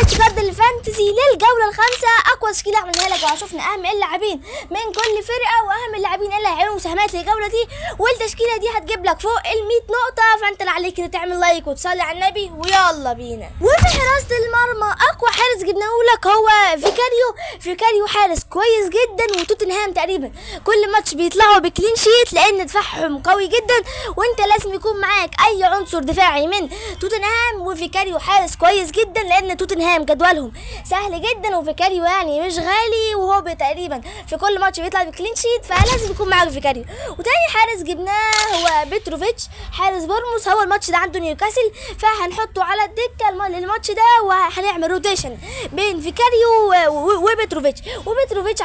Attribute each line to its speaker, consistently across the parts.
Speaker 1: المالتي كارد الفانتزي للجوله الخامسه، اقوى تشكيله عملناها لك وشفنا اهم اللاعبين من كل فرقه واهم اللاعبين اللي هيعملوا مساهمات للجوله دي، والتشكيله دي هتجيب لك فوق ال 100 نقطه. فانت اللي عليك انك تعمل لايك وتصلي على النبي ويلا بينا. وفي حراسه المرمى اقوى حارس جبناه لك هو فيكاريو حارس كويس جدا، وتوتنهام تقريبا كل ماتش بيطلعوا بكلين شيت لان دفاعهم قوي جدا، وانت لازم يكون معاك اي عنصر دفاعي من توتنهام. وفيكاريو حارس كويس جدا لان توتنهام جدولهم سهل جدا، وفيكاريو يعني مش غالي، وهو تقريبا في كل ماتش بيطلع بكلين شيت، فلازم يكون معاك فيكاريو. وتاني حارس جبناه هو بيتروفيتش حارس بورموس، هو الماتش ده عنده نيوكاسل، فهنحطه على الدكه للماتش ده، وهنعمل روتيشن بين فيكاريو وبيتروفيتش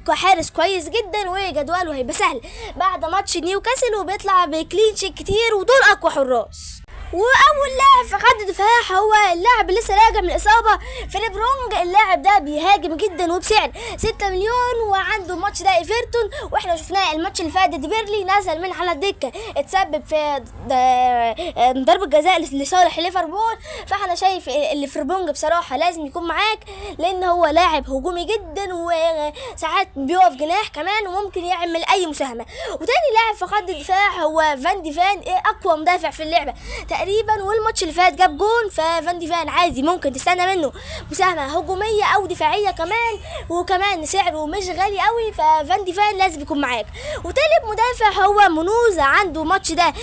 Speaker 1: حارس كويس جدا، وجدوله هيبقى سهل بعد ماتش نيوكاسل، وبيطلع بكلين شيت كتير، ودول اقوى حراس. واول لاعب في خط الدفاع هو اللاعب اللي لسه راجع من الاصابه فيليبرونج. اللاعب ده بيهاجم جدا وبسعر 6 مليون، وعنده الماتش ده ايفرتون، واحنا شفناه الماتش اللي فات بيرلي نزل من على الدكه اتسبب في ضربه جزاء لصالح ليفربول. فاحنا شايف اللي فيليبرونج بصراحه لازم يكون معاك لان هو لاعب هجومي جدا، وساعات بيقف جناح كمان وممكن يعمل اي مساهمه. وتاني لاعب في خط الدفاع هو فان دي فان، اقوى مدافع في اللعبه تقريبا، والماتش اللي فات جاب جون، ففان دي فان عادي ممكن تستنى منه مساهمه هجوميه او دفاعيه كمان، وكمان سعره مش غالي قوي، ففان دي فان لازم يكون معاك. وتالت مدافع هو منوز، عنده ماتش ده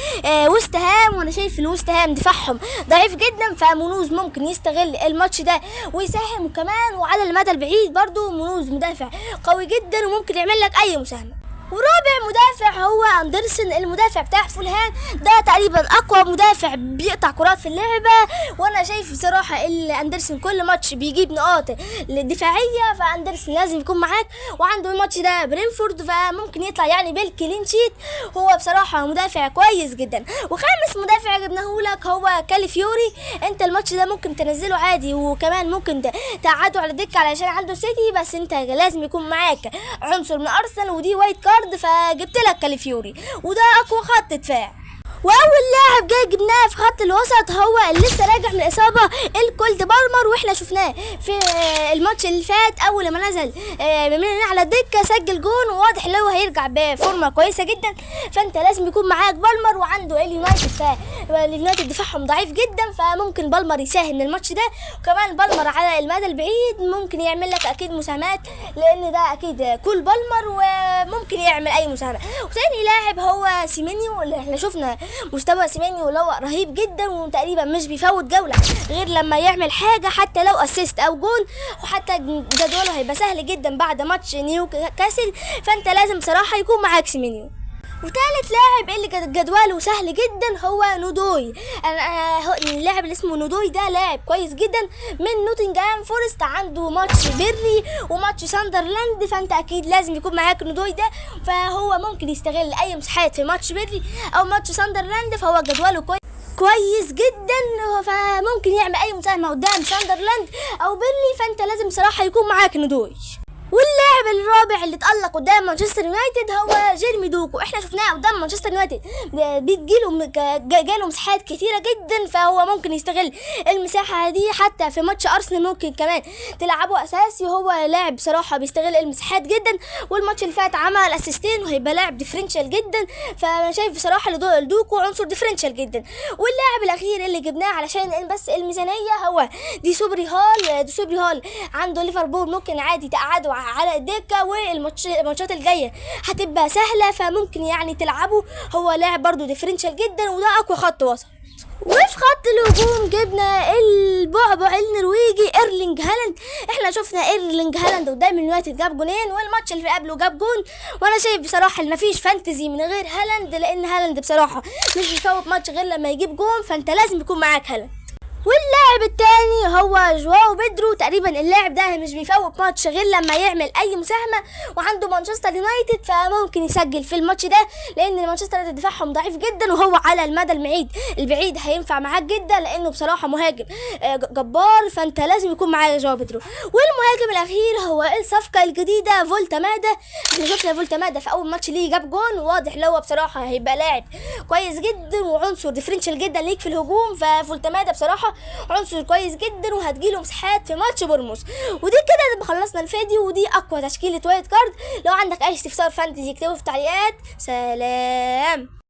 Speaker 1: وست هام، وانا شايف الوست هام دفاعهم ضعيف جدا، فمنوز ممكن يستغل الماتش ده ويساهم كمان، وعلى المدى البعيد برضو منوز مدافع قوي جدا وممكن يعمل لك اي مساهمه. ورابع مدافع هو اندرسون، المدافع بتاع فولهام، ده تقريبا اقوى مدافع بيقطع كرات في اللعبه، وانا شايف بصراحه اندرسون كل ماتش بيجيب نقاط للدفاعيه، فاندرسون لازم يكون معاك. وعنده الماتش ده برينفورد، فممكن يطلع يعني بالكلين شيت، هو بصراحه مدافع كويس جدا. وخامس مدافع جبناه لك هو كاليفيوري، انت الماتش ده ممكن تنزله عادي، وكمان ممكن تقعده على الدكه علشان عنده سيتي، بس انت لازم يكون معاك عنصر من ارسنال، ودي وايت كارد، فجبت لك كاليفيوري، وده اقوى خط دفاع. واول لاعب جاي جبناه في خط الوسط هو اللي لسه راجع من الاصابه الكولد بالمر، واحنا شفناه في الماتش اللي فات اول ما نزل من على الدكه سجل جون، وواضح ان هو هيرجع بفورمه كويسه جدا، فانت لازم يكون معاك بالمر. وعنده اليونايتد، فاليونايتد دفاعهم ضعيف جدا، فممكن بالمر يساهم من الماتش ده، وكمان بالمر على المدى البعيد ممكن يعمل لك اكيد مساهمات، لان ده اكيد كول بالمر وممكن يعمل اي مساهمه. وثاني لاعب هو سيمينيو، اللي احنا شفنا مستوى سيمينيو اللي هو رهيب جدا، وتقريبا مش بيفوت جوله غير لما يعمل حاجه، حتى لو اسيست او جول، وحتى جدوله هيبقى سهل جدا بعد ماتش نيوكاسل، فانت لازم بصراحه يكون معاك سيمينيو. وثالث لاعب اللي جدوله سهل جدا هو نودوي. اللاعب اللي اسمه نودوي ده لاعب كويس جدا من نوتنغهام فورست، عنده ماتش بيرلي وماتش ساندرلاند، فانت اكيد لازم يكون معاك نودوي ده، فهو ممكن يستغل اي مساحات في ماتش بيرلي او ماتش ساندرلاند، فهو جدوله كويس جدا، فممكن يعمل اي مساهمه قدام ساندرلاند او بيرلي، فانت لازم بصراحه يكون معاك نودوي. واللاعب الرابع اللي اتألق قدام مانشستر يونايتد هو جيرمي دوكو، احنا شفناه قدام مانشستر يونايتد جاله مساحات كتيره جدا، فهو ممكن يستغل المساحه دي، حتى في ماتش ارسنال ممكن كمان تلعبه اساسي، وهو لاعب بصراحه بيستغل المساحات جدا، والماتش اللي فات عمل اسيستين وهيبقى لاعب ديفرنشال جدا، فانا شايف بصراحه دوكو عنصر ديفرنشال جدا. واللاعب الاخير اللي جبناه علشان بس الميزانيه هو دي سوبري هال عنده ليفربول، ممكن عادي تقعده على الدكه، والماتشات الجايه هتبقى سهله، فممكن يعني تلعبه، هو لاعب برضو ديفرنشال جدا، وده اقوى خط وسط. وفي خط الهجوم جبنا البعبع النرويجي ايرلينج هالاند، احنا شفنا ايرلينج هالاند قدام اليونايتد جاب جونين، والماتش اللي قبله جاب جون، وانا شايف بصراحه ان مفيش فانتزي من غير هالاند، لان هالاند بصراحه مش بيفوت ماتش غير لما يجيب جون، فانت لازم يكون معاك هالاند. واللاعب التاني هو جواو بيدرو، تقريبا اللاعب ده مش بيفوت ماتش غير لما يعمل اي مساهمه، وعنده مانشستر يونايتد، فممكن يسجل في الماتش ده، لان مانشستر يونايتد دفاعهم ضعيف جدا، وهو على المدى البعيد هينفع معاك جدا، لانه بصراحه مهاجم جبار، فانت لازم يكون معاك جواو بيدرو. والمهاجم الاخير هو الصفقه الجديده فولتامادا، احنا شفنا فولتامادا في اول ماتش ليه جاب جون، وواضح لو بصراحه هيبقى لاعب كويس جدا وعنصر ديفرنشال جدا ليك في الهجوم، ففولتامادا بصراحه بصراحه عنصر كويس جدا وهتجيله مساحات في ماتش بورموس. ودي كده نبقى خلصنا الفيديو، ودي اقوى تشكيله وايلد كارد. لو عندك اي استفسار فانتزي اكتبه في التعليقات. سلام.